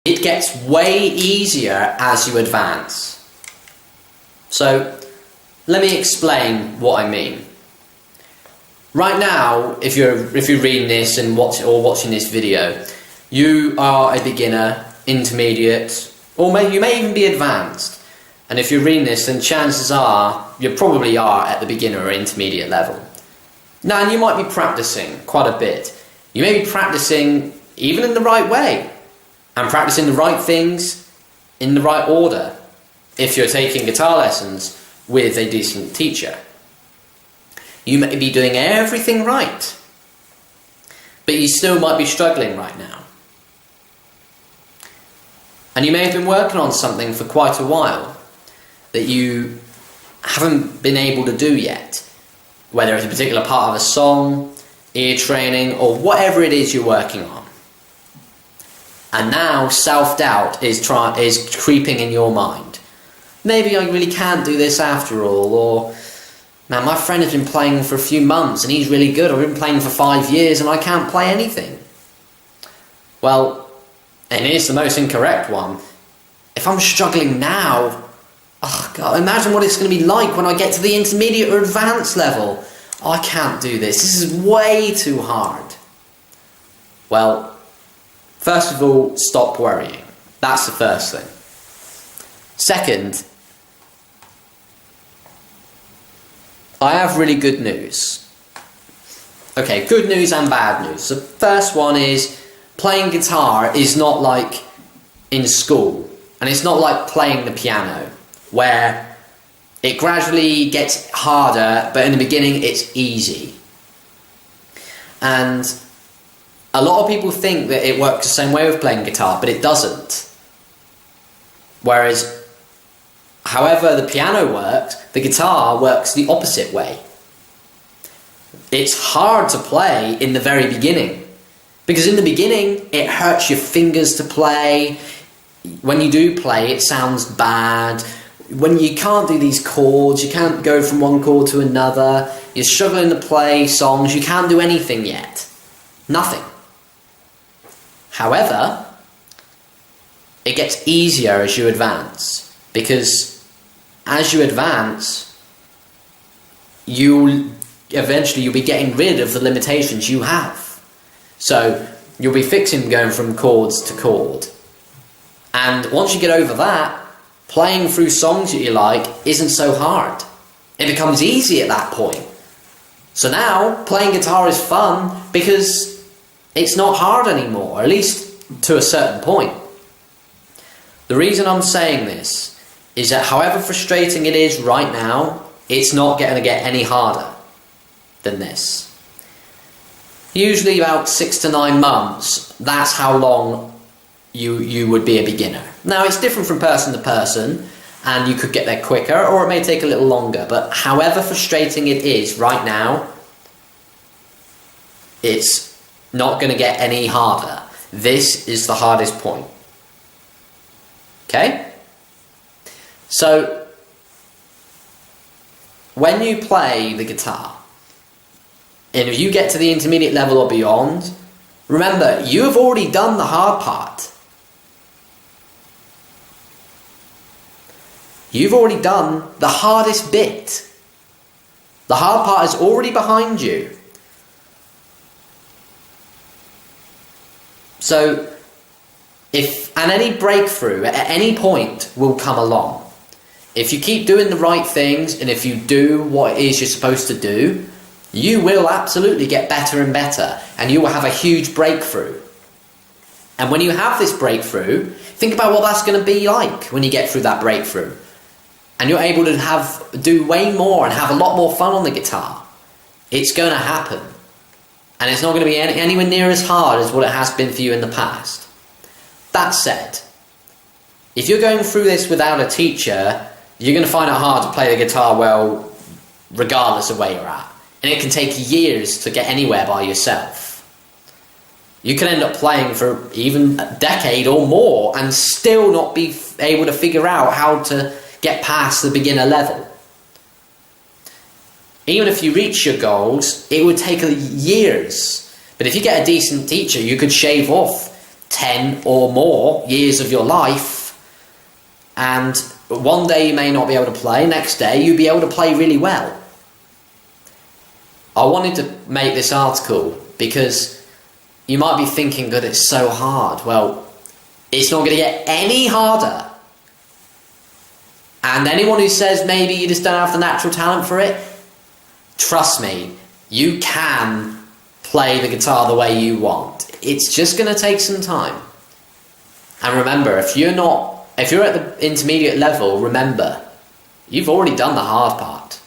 It gets way easier as you advance. So, let me explain what I mean. Right now, if you're reading this and watching this video, you are a beginner, intermediate, or you may even be advanced. And if you're reading this, then chances are you probably are at the beginner or intermediate level. Now, and you might be practicing quite a bit. You may be practicing even in the right way, and practicing the right things in the right order if you're taking guitar lessons with a decent teacher. You may be doing everything right, but you still might be struggling right now. And you may have been working on something for quite a while that you haven't been able to do yet, whether it's a particular part of a song, ear training, or whatever it is you're working on. And now self-doubt is creeping in your mind. Maybe I really can't do this after all, or man, my friend has been playing for a few months and he's really good. I've been playing for 5 years and I can't play anything. Well, and here's the most incorrect one. If I'm struggling now, oh God, imagine what it's going to be like when I get to the intermediate or advanced level. Oh, I can't do this. This is way too hard. Well, first of all, stop worrying. That's the first thing. Second, I have really good news. Okay, good news and bad news. The first one is playing guitar is not like in school, and it's not like playing the piano, where it gradually gets harder, but in the beginning it's easy. And a lot of people think that it works the same way with playing guitar, but it doesn't. Whereas, however the piano works, the guitar works the opposite way. It's hard to play in the very beginning, because in the beginning it hurts your fingers to play. When you do play, it sounds bad. When you can't do these chords, you can't go from one chord to another, you're struggling to play songs, you can't do anything yet. Nothing. However, it gets easier as you advance, because as you advance, you'll be getting rid of the limitations you have. So you'll be fixing going from chords to chord. And once you get over that, playing through songs that you like isn't so hard. It becomes easy at that point. So now, playing guitar is fun because it's not hard anymore, at least to a certain point. The reason I'm saying this is that however frustrating it is right now, it's not going to get any harder than this. Usually about 6 to 9 months, that's how long you would be a beginner. Now, it's different from person to person, and you could get there quicker, or it may take a little longer, but however frustrating it is right now, it's not going to get any harder. This is the hardest point. Okay? So, when you play the guitar, and if you get to the intermediate level or beyond, remember, you have already done the hard part. You've already done the hardest bit. The hard part is already behind you. So, any breakthrough at any point will come along. If you keep doing the right things, and if you do what it is you're supposed to do, you will absolutely get better and better, and you will have a huge breakthrough. And when you have this breakthrough, think about what that's going to be like when you get through that breakthrough. And you're able to do way more and have a lot more fun on the guitar. It's going to happen. And it's not going to be anywhere near as hard as what it has been for you in the past. That said, if you're going through this without a teacher, you're going to find it hard to play the guitar well, regardless of where you're at. And it can take years to get anywhere by yourself. You can end up playing for even a decade or more and still not be able to figure out how to get past the beginner level. Even if you reach your goals, it would take years. But if you get a decent teacher, you could shave off 10 or more years of your life, and one day you may not be able to play, next day you'll be able to play really well. I wanted to make this article because you might be thinking that it's so hard. Well, it's not going to get any harder. And anyone who says maybe you just don't have the natural talent for it, trust me, you can play the guitar the way you want. It's just going to take some time. And remember, if you're at the intermediate level, remember, you've already done the hard part.